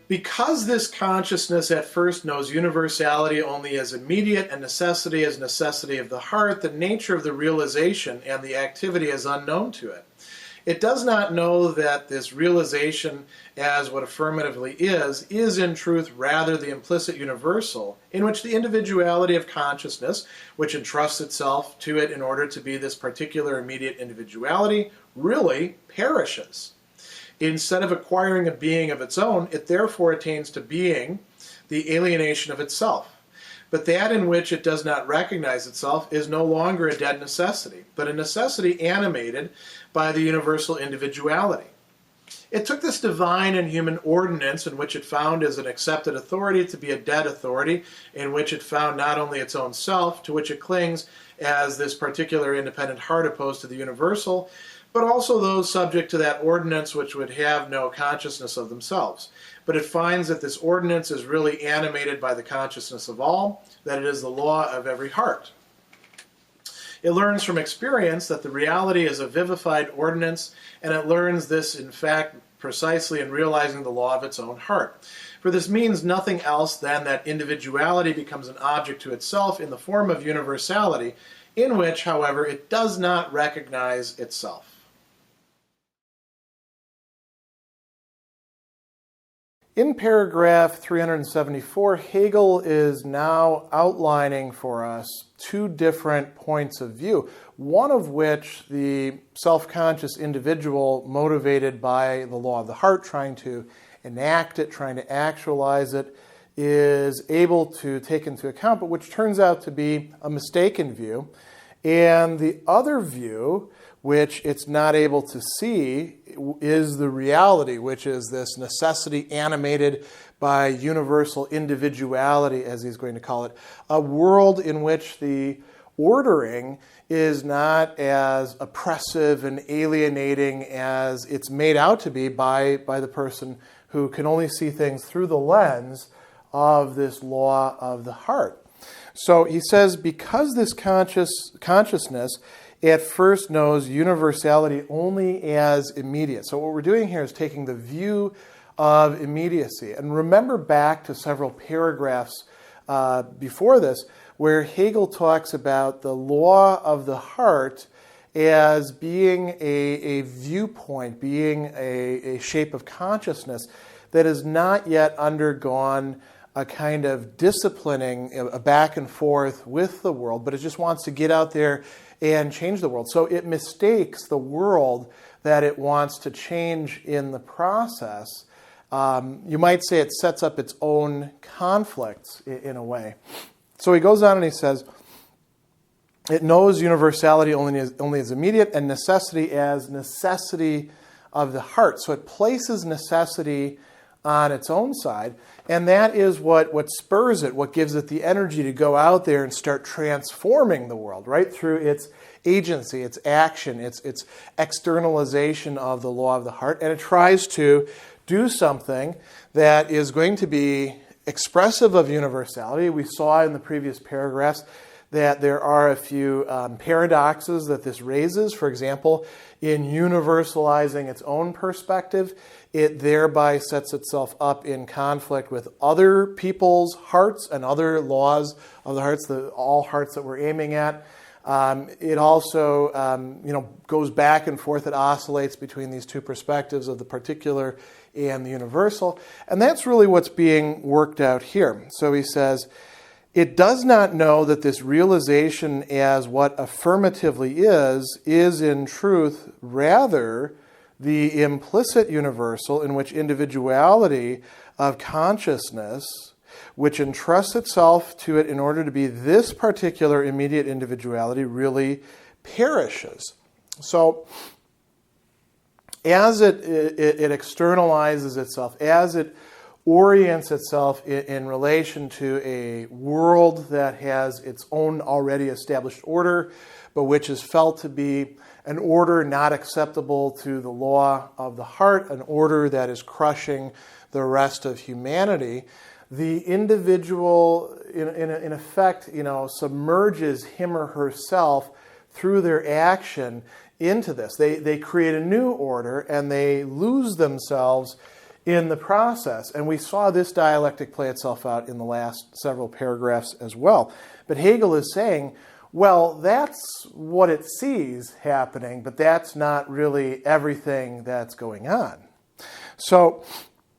Because this consciousness at first knows universality only as immediate and necessity as necessity of the heart, the nature of the realization and the activity is unknown to it. It does not know that this realization as what affirmatively is in truth rather the implicit universal, in which the individuality of consciousness, which entrusts itself to it in order to be this particular immediate individuality, really perishes. Instead of acquiring a being of its own, it therefore attains to being the alienation of itself. But that in which it does not recognize itself is no longer a dead necessity, but a necessity animated by the universal individuality. It took this divine and human ordinance in which it found as an accepted authority to be a dead authority, in which it found not only its own self, to which it clings as this particular independent heart opposed to the universal, but also those subject to that ordinance which would have no consciousness of themselves. But it finds that this ordinance is really animated by the consciousness of all, that it is the law of every heart. It learns from experience that the reality is a vivified ordinance, and it learns this, in fact, precisely in realizing the law of its own heart. For this means nothing else than that individuality becomes an object to itself in the form of universality, in which, however, it does not recognize itself. In paragraph 374, Hegel is now outlining for us two different points of view, one of which the self-conscious individual, motivated by the law of the heart, trying to enact it, trying to actualize it, is able to take into account, but which turns out to be a mistaken view. And the other view, which it's not able to see, is the reality, which is this necessity animated by universal individuality, as he's going to call it, a world in which the ordering is not as oppressive and alienating as it's made out to be by the person who can only see things through the lens of this law of the heart. So he says, because this consciousness at first knows universality only as immediate. So what we're doing here is taking the view of immediacy. And remember back to several paragraphs before this, where Hegel talks about the law of the heart as being a viewpoint, being a shape of consciousness that has not yet undergone a kind of disciplining, a back and forth with the world, but it just wants to get out there and change the world. So it mistakes the world that it wants to change in the process. You might say it sets up its own conflicts in a way. So he goes on and he says, it knows universality only as immediate and necessity as necessity of the heart. So it places necessity on its own side, and that is what spurs it, what gives it the energy to go out there and start transforming the world, right? Through its agency, its action, its externalization of the law of the heart, and it tries to do something that is going to be expressive of universality. We saw in the previous paragraphs that there are a few paradoxes that this raises. For example, in universalizing its own perspective, it thereby sets itself up in conflict with other people's hearts and other laws of the hearts, all hearts that we're aiming at. It also goes back and forth. It oscillates between these two perspectives of the particular and the universal. And that's really what's being worked out here. So he says, it does not know that this realization as what affirmatively is in truth rather the implicit universal in which individuality of consciousness, which entrusts itself to it in order to be this particular immediate individuality, really perishes. So as it externalizes itself, as it orients itself in relation to a world that has its own already established order, but which is felt to be an order not acceptable to the law of the heart, an order that is crushing the rest of humanity, the individual, in effect, submerges him or herself through their action into this. They create a new order, and they lose themselves in the process. And we saw this dialectic play itself out in the last several paragraphs as well. But Hegel is saying, well, that's what it sees happening, but that's not really everything that's going on. So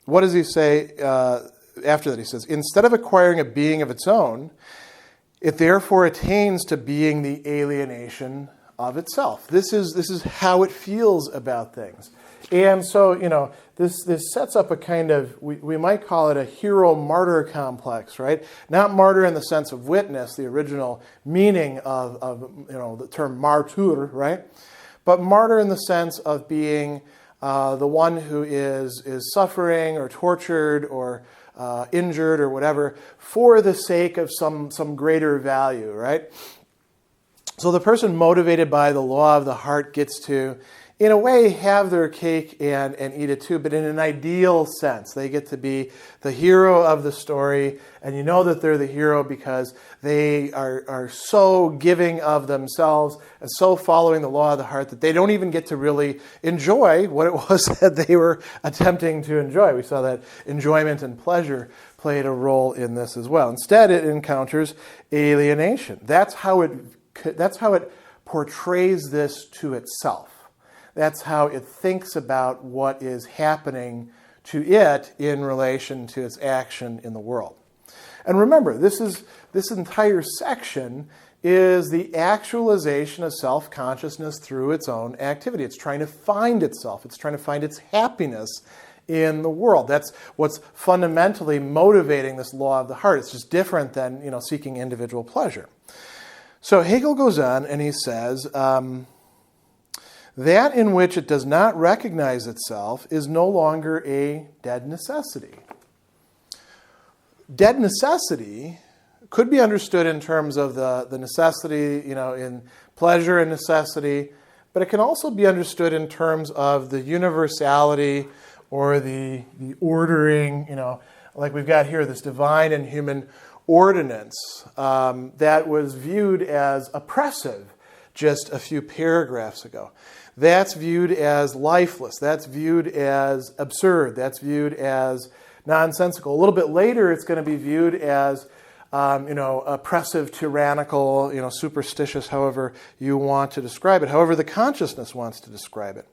what does he say after that? He says, instead of acquiring a being of its own, it therefore attains to being the alienation of itself. This is how it feels about things. And so, this sets up a kind of, we might call it a hero-martyr complex, right? Not martyr in the sense of witness, the original meaning of the term martyr, right? But martyr in the sense of being the one who is suffering or tortured or injured or whatever for the sake of some greater value, right? So the person motivated by the law of the heart gets to, in a way, have their cake and eat it too, but in an ideal sense. They get to be the hero of the story, and you know that they're the hero because they are so giving of themselves and so following the law of the heart that they don't even get to really enjoy what it was that they were attempting to enjoy. We saw that enjoyment and pleasure played a role in this as well. Instead, it encounters alienation. That's how it portrays this to itself. That's how it thinks about what is happening to it in relation to its action in the world. And remember, this entire section is the actualization of self-consciousness through its own activity. It's trying to find itself. It's trying to find its happiness in the world. That's what's fundamentally motivating this law of the heart. It's just different than seeking individual pleasure. So Hegel goes on and he says, that in which it does not recognize itself is no longer a dead necessity. Dead necessity could be understood in terms of the necessity, in pleasure and necessity, but it can also be understood in terms of the universality or the ordering, like we've got here, this divine and human ordinance that was viewed as oppressive just a few paragraphs ago. That's viewed as lifeless. That's viewed as absurd. That's viewed as nonsensical. A little bit later, it's going to be viewed as, oppressive, tyrannical, superstitious, however you want to describe it, however the consciousness wants to describe it.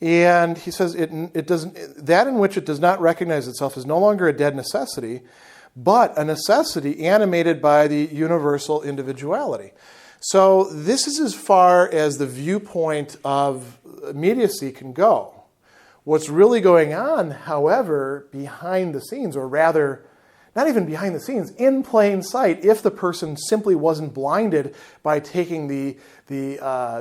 And he says that in which it does not recognize itself is no longer a dead necessity, but a necessity animated by the universal individuality. So this is as far as the viewpoint of immediacy can go. What's really going on, however, behind the scenes, or rather, not even behind the scenes, in plain sight, if the person simply wasn't blinded by taking the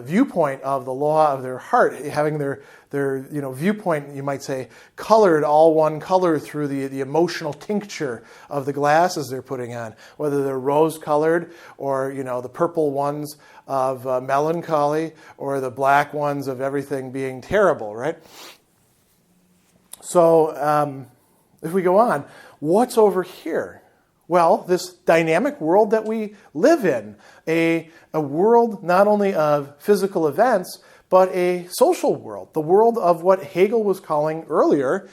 viewpoint of the law of their heart, having their viewpoint, you might say, colored all one color through the emotional tincture of the glasses they're putting on, whether they're rose-colored or the purple ones of melancholy or the black ones of everything being terrible, right? So if we go on, what's over here? Well, this dynamic world that we live in, a world not only of physical events, but a social world, the world of what Hegel was calling earlier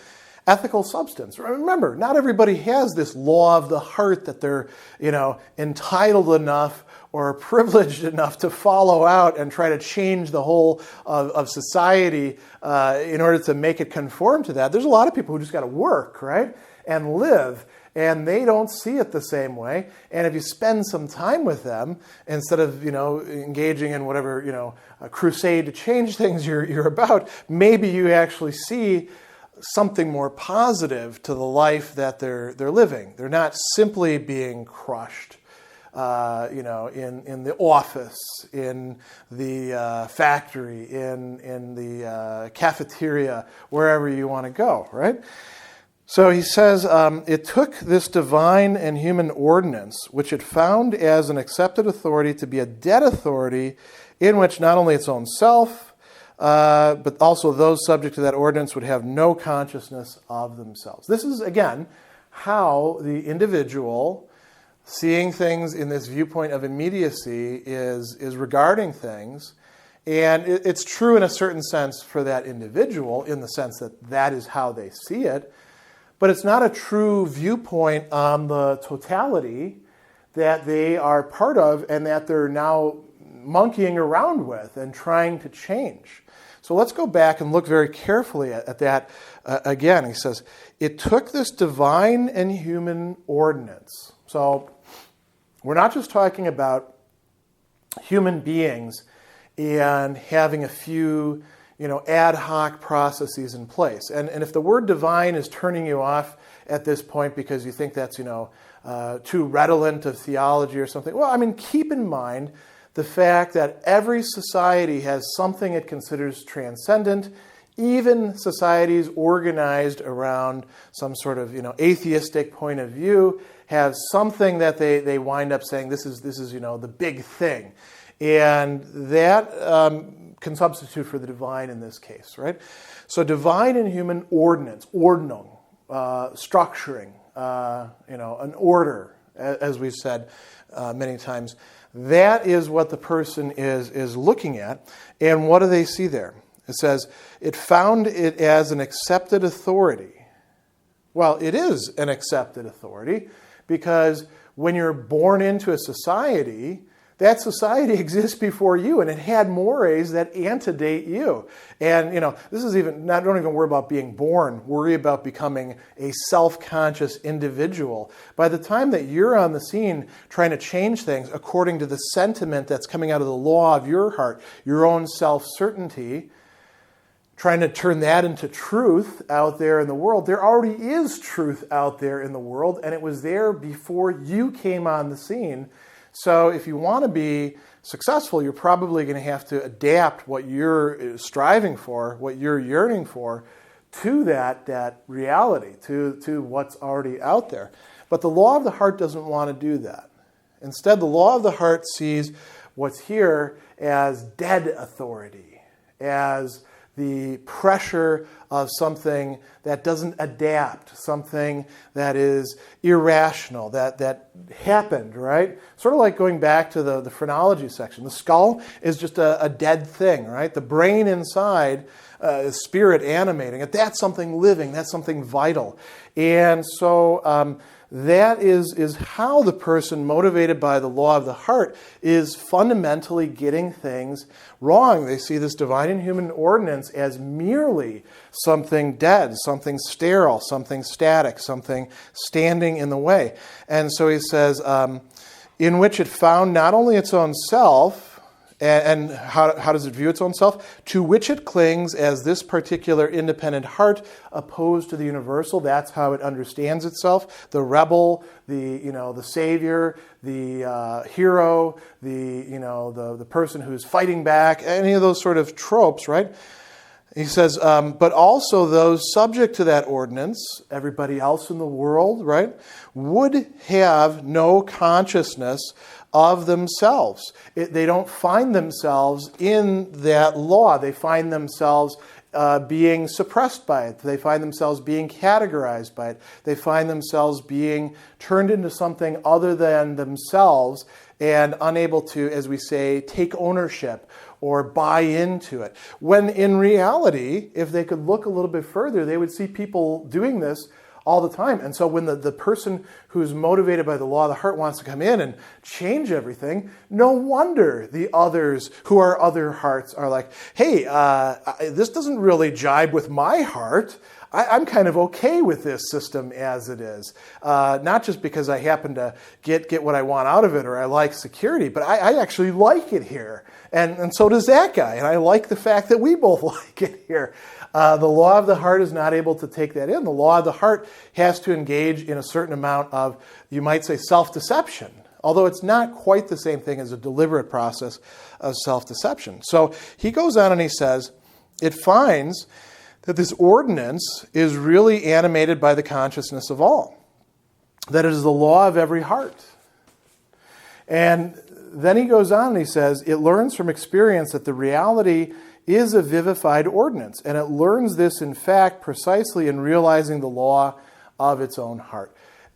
ethical substance. Remember, not everybody has this law of the heart that they're, entitled enough or privileged enough to follow out and try to change the whole of society in order to make it conform to that. There's a lot of people who just got to work, right, and live. And they don't see it the same way. And if you spend some time with them, instead of engaging in whatever a crusade to change things you're about, maybe you actually see something more positive to the life that they're living. They're not simply being crushed, in the office, in the factory, in the cafeteria, wherever you want to go, right? So he says, it took this divine and human ordinance, which it found as an accepted authority, to be a dead authority in which not only its own self, but also those subject to that ordinance would have no consciousness of themselves. This is, again, how the individual, seeing things in this viewpoint of immediacy, is regarding things. And it's true in a certain sense for that individual, in the sense that is how they see it. but it's not a true viewpoint on the totality that they are part of and that they're now monkeying around with and trying to change. So let's go back and look very carefully at that again. He says, it took this divine and human ordinance. So we're not just talking about human beings and having a few ad hoc processes in place. And if the word divine is turning you off at this point because you think that's, too redolent of theology or something, well, I mean, keep in mind the fact that every society has something it considers transcendent. Even societies organized around some sort of, atheistic point of view have something that they wind up saying, this is the big thing. And that can substitute for the divine in this case, right? So divine and human ordinance, Ordnung, structuring, an order, as we've said many times. That is what the person is looking at. And what do they see there? It says, it found it as an accepted authority. Well, it is an accepted authority because when you're born into a society, that society exists before you, and it had mores that antedate you. And, this is don't even worry about being born. Worry about becoming a self-conscious individual. By the time that you're on the scene trying to change things according to the sentiment that's coming out of the law of your heart, your own self-certainty, trying to turn that into truth out there in the world, there already is truth out there in the world, and it was there before you came on the scene. So if you want to be successful, you're probably going to have to adapt what you're striving for, what you're yearning for, to that reality, to what's already out there. But the law of the heart doesn't want to do that. Instead, the law of the heart sees what's here as dead authority, as the pressure of something that doesn't adapt, something that is irrational, that happened, right? Sort of like going back to the phrenology section. The skull is just a dead thing, right? The brain inside is spirit animating it. That's something living. That's something vital. And so that is how the person motivated by the law of the heart is fundamentally getting things wrong. They see this divine and human ordinance as merely something dead, something sterile, something static, something standing in the way. And so he says, in which it found not only its own self, and how does it view its own self? To which it clings as this particular independent heart opposed to the universal. That's how it understands itself. The rebel, the savior, the hero, the person who's fighting back, any of those sort of tropes, right? He says, but also those subject to that ordinance, everybody else in the world, right, would have no consciousness of themselves. They don't find themselves in that law. They find themselves being suppressed by it. They find themselves being categorized by it. They find themselves being turned into something other than themselves and unable to, as we say, take ownership or buy into it. When in reality, if they could look a little bit further, they would see people doing this all the time. And so when the person who's motivated by the law of the heart wants to come in and change everything, no wonder the others who are other hearts are like, hey, this doesn't really jibe with my heart. I'm kind of okay with this system as it is. Not just because I happen to get what I want out of it or I like security, but I actually like it here. And so does that guy. And I like the fact that we both like it here. The law of the heart is not able to take that in. The law of the heart has to engage in a certain amount of, you might say, self-deception, although it's not quite the same thing as a deliberate process of self-deception. So he goes on and he says, it finds that this ordinance is really animated by the consciousness of all, that it is the law of every heart. And then he goes on and he says, it learns from experience that the reality is a vivified ordinance, and it learns this, in fact, precisely in realizing the law of its own heart.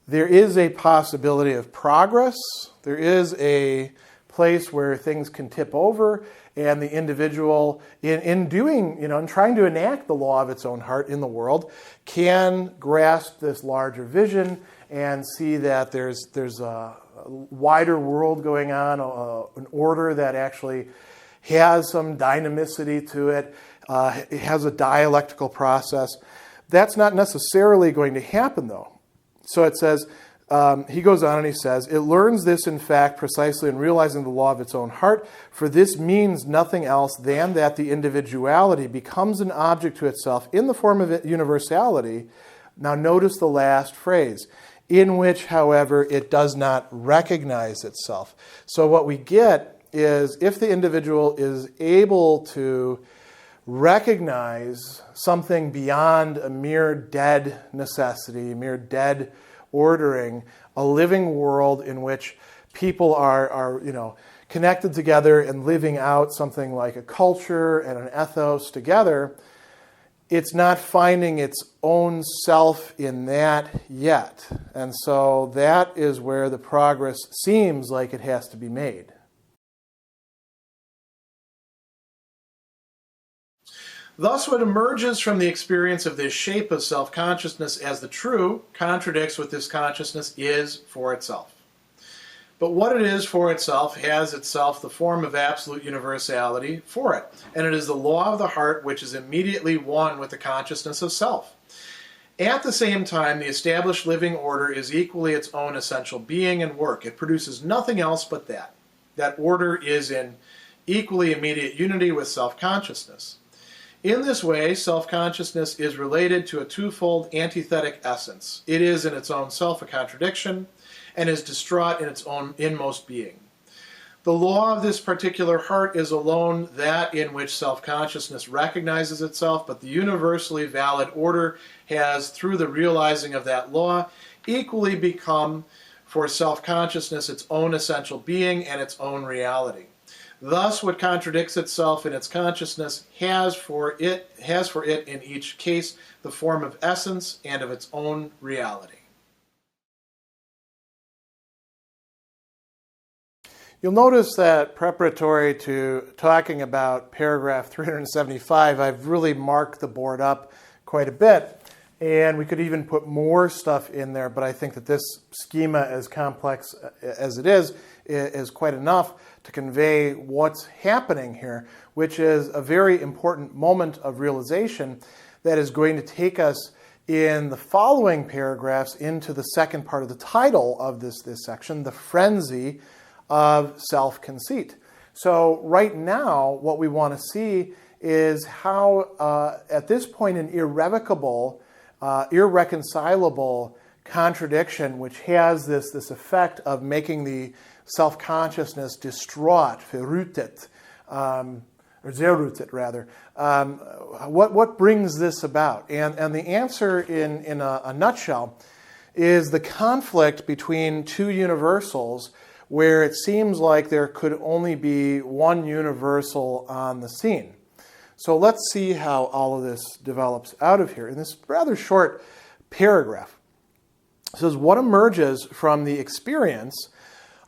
There is a possibility of progress. There is a place where things can tip over, and the individual, in doing, in trying to enact the law of its own heart in the world, can grasp this larger vision and see that there's a wider world going on, an order that actually has some dynamicity to it. It has a dialectical process. That's not necessarily going to happen, though. So it says, he goes on and he says, it learns this, in fact, precisely in realizing the law of its own heart, for this means nothing else than that the individuality becomes an object to itself in the form of universality. Now notice the last phrase, in which, however, it does not recognize itself. So what we get is, if the individual is able to recognize something beyond a mere dead necessity, a mere dead ordering, a living world in which people are connected together and living out something like a culture and an ethos together, it's not finding its own self in that yet. And so that is where the progress seems like it has to be made. Thus, what emerges from the experience of this shape of self-consciousness as the true contradicts what this consciousness is for itself. But what it is for itself has itself the form of absolute universality for it, and it is the law of the heart which is immediately one with the consciousness of self. At the same time, the established living order is equally its own essential being and work. It produces nothing else but that. That order is in equally immediate unity with self-consciousness. In this way, self-consciousness is related to a twofold antithetic essence. It is in its own self a contradiction, and is distraught in its own inmost being. The law of this particular heart is alone that in which self-consciousness recognizes itself, but the universally valid order has, through the realizing of that law, equally become for self-consciousness its own essential being and its own reality. Thus, what contradicts itself in its consciousness has for it in each case the form of essence and of its own reality. You'll notice that preparatory to talking about paragraph 375, I've really marked the board up quite a bit, and we could even put more stuff in there, but I think that this schema, as complex as it is quite enough to convey what's happening here, which is a very important moment of realization that is going to take us in the following paragraphs into the second part of the title of this section, the Frenzy of Self-Conceit. So right now, what we want to see is how, at this point, an irrevocable, irreconcilable contradiction, which has this effect of making the self-consciousness distraught, verrootet, or zerrootet rather. What brings this about? And the answer in a nutshell is the conflict between two universals where it seems like there could only be one universal on the scene. So let's see how all of this develops out of here. In this rather short paragraph, it says, what emerges from the experience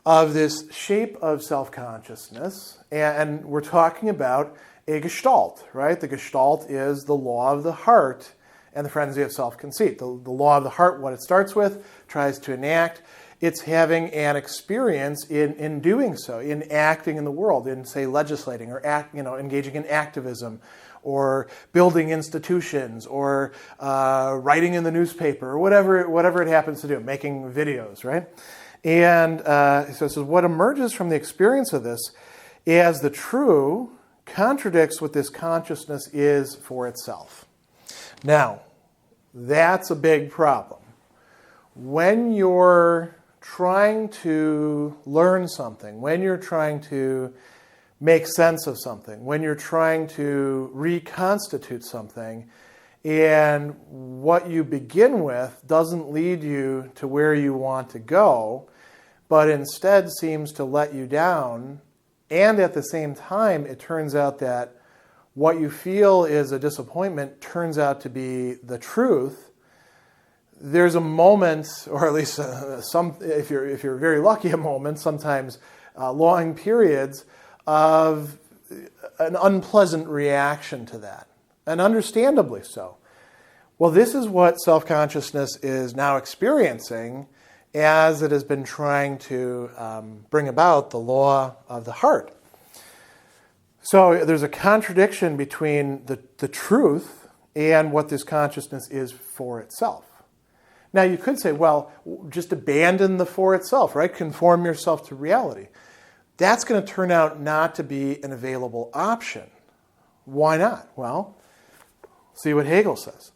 of this shape of self-consciousness, and we're talking about a gestalt, right? The gestalt is the law of the heart and the frenzy of self-conceit. The law of the heart, what it starts with, tries to enact. It's having an experience in doing so, in acting in the world, in, say, legislating or engaging in activism, or building institutions, or writing in the newspaper, or whatever it happens to do, making videos, right? And so it says, what emerges from the experience of this as the true contradicts what this consciousness is for itself. Now, that's a big problem. When you're trying to learn something, when you're trying to make sense of something, when you're trying to reconstitute something, and what you begin with doesn't lead you to where you want to go, but instead seems to let you down, and at the same time it turns out that what you feel is a disappointment turns out to be the truth, there's a moment, or at least if you're very lucky, a moment, sometimes long periods of an unpleasant reaction to that, and understandably so. Well, this is what self-consciousness is now experiencing as it has been trying to bring about the law of the heart. So there's a contradiction between the truth and what this consciousness is for itself. Now you could say, well, just abandon the for itself, right? Conform yourself to reality. That's going to turn out not to be an available option. Why not? Well, see what Hegel says.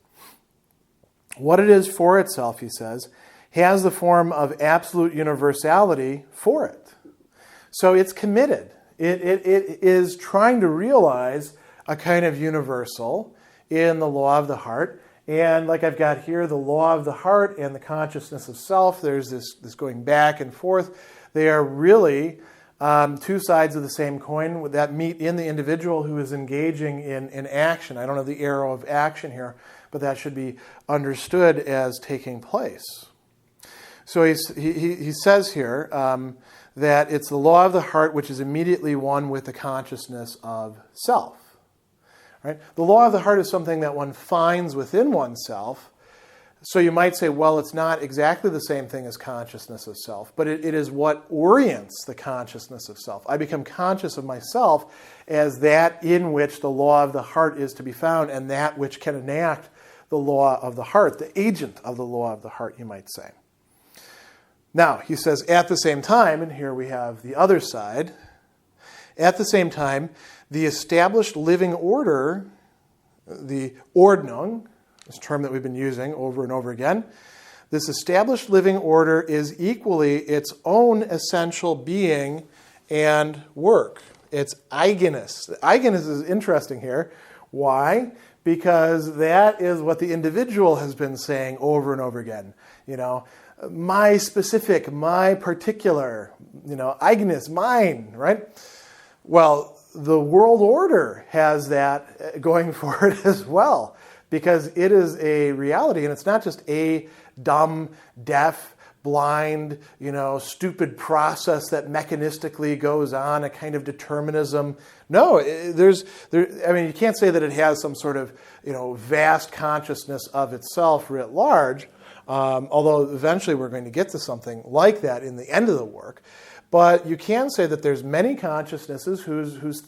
What it is for itself, he says, has the form of absolute universality for it. So it's committed. It is trying to realize a kind of universal in the law of the heart. And like I've got here, the law of the heart and the consciousness of self, there's this going back and forth. They are really two sides of the same coin that meet in the individual who is engaging in action. I don't have the arrow of action here, but that should be understood as taking place. So he says here that it's the law of the heart which is immediately one with the consciousness of self. Right? The law of the heart is something that one finds within oneself. So you might say, well, it's not exactly the same thing as consciousness of self, but it is what orients the consciousness of self. I become conscious of myself as that in which the law of the heart is to be found, and that which can enact the law of the heart, the agent of the law of the heart, you might say. Now, he says, at the same time, and here we have the other side, at the same time, the established living order, the Ordnung, this term that we've been using over and over again, this established living order is equally its own essential being and work. It's eigenes. Eigenes is interesting here. Why? Because that is what the individual has been saying over and over again. You know, my specific, my particular, eigenes, mine, right? Well, the world order has that going for it as well, because it is a reality, and it's not just a dumb, deaf, blind, stupid process that mechanistically goes on, a kind of determinism. No, you can't say that it has some sort of, vast consciousness of itself writ large, although eventually we're going to get to something like that in the end of the work. But you can say that there's many consciousnesses whose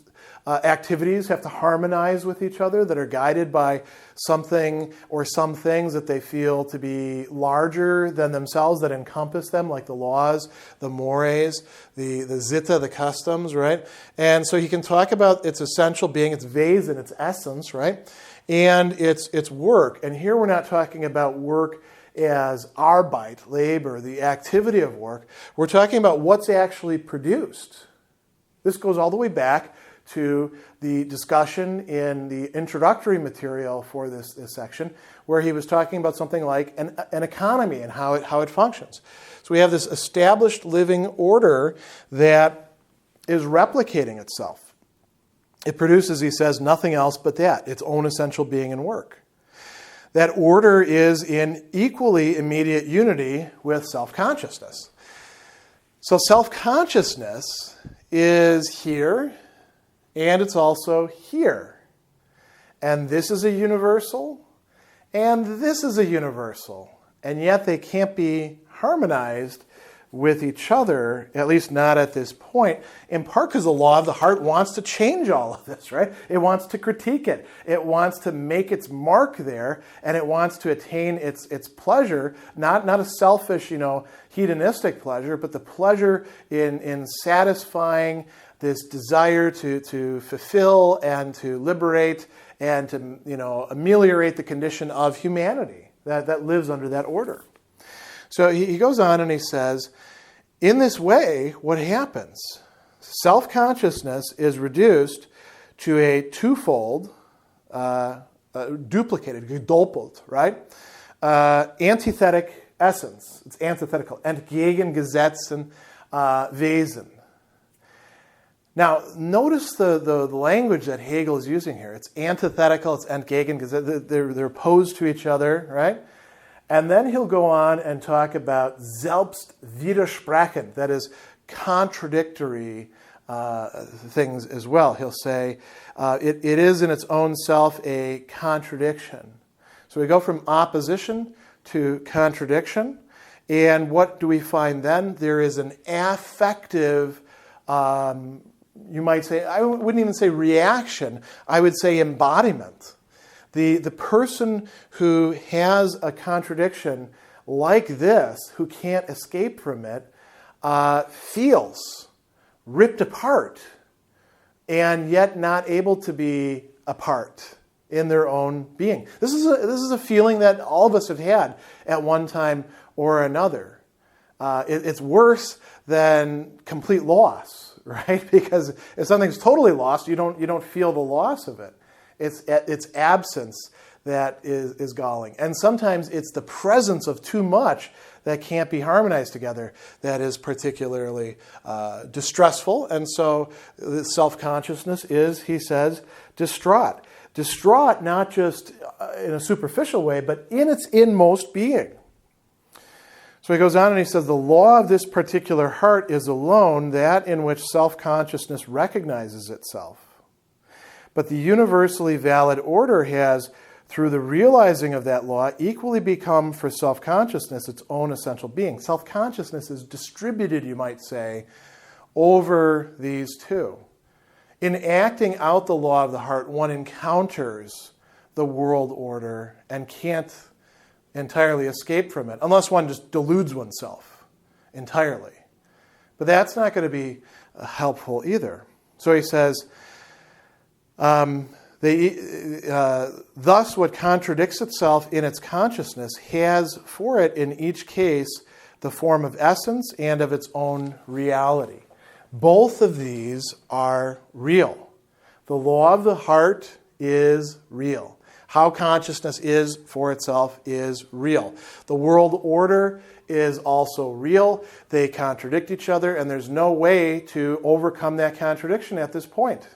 activities have to harmonize with each other, that are guided by something or some things that they feel to be larger than themselves, that encompass them, like the laws, the mores, the zitta, the customs, right? And so he can talk about its essential being, its Wesen, its essence, right? And its work. And here we're not talking about work as Arbeit, labor, the activity of work. We're talking about what's actually produced. This goes all the way back to the discussion in the introductory material for this section, where he was talking about something like an economy and how it functions. So we have this established living order that is replicating itself. It produces, he says, nothing else but that, its own essential being and work. That order is in equally immediate unity with self-consciousness. So self-consciousness is here, and it's also here. And this is a universal, and this is a universal. And yet they can't be harmonized with each other, at least not at this point, in part because the law of the heart wants to change all of this, right? It wants to critique it. It wants to make its mark there, and it wants to attain its pleasure, not a selfish, hedonistic pleasure, but the pleasure in satisfying this desire to fulfill and to liberate and to, ameliorate the condition of humanity that lives under that order. So he goes on and he says, in this way, what happens? Self-consciousness is reduced to a twofold, duplicated, gedoppelt, right? Antithetic essence. It's antithetical. Entgegengesetzten Wesen. Now, notice the language that Hegel is using here. It's antithetical, it's entgegengesetzt. They're opposed to each other, right? And then he'll go on and talk about selbst widersprechend, that is, contradictory things as well. He'll say it is in its own self a contradiction. So we go from opposition to contradiction. And what do we find then? There is an affective, you might say, I wouldn't even say reaction, I would say embodiment. The person who has a contradiction like this, who can't escape from it, feels ripped apart and yet not able to be apart in their own being. This is a feeling that all of us have had at one time or another. It's worse than complete loss, right? Because if something's totally lost, you don't feel the loss of it. It's its absence that is galling. And sometimes it's the presence of too much that can't be harmonized together that is particularly distressful. And so the self-consciousness is, he says, distraught. Distraught not just in a superficial way, but in its inmost being. So he goes on and he says, the law of this particular heart is alone that in which self-consciousness recognizes itself. But the universally valid order has, through the realizing of that law, equally become for self-consciousness its own essential being. Self-consciousness is distributed, you might say, over these two. In acting out the law of the heart, one encounters the world order and can't entirely escape from it, unless one just deludes oneself entirely. But that's not going to be helpful either. So he says, thus what contradicts itself in its consciousness has for it in each case the form of essence and of its own reality. Both of these are real. The law of the heart is real. How consciousness is for itself is real. The world order is also real. They contradict each other, and there's no way to overcome that contradiction at this point.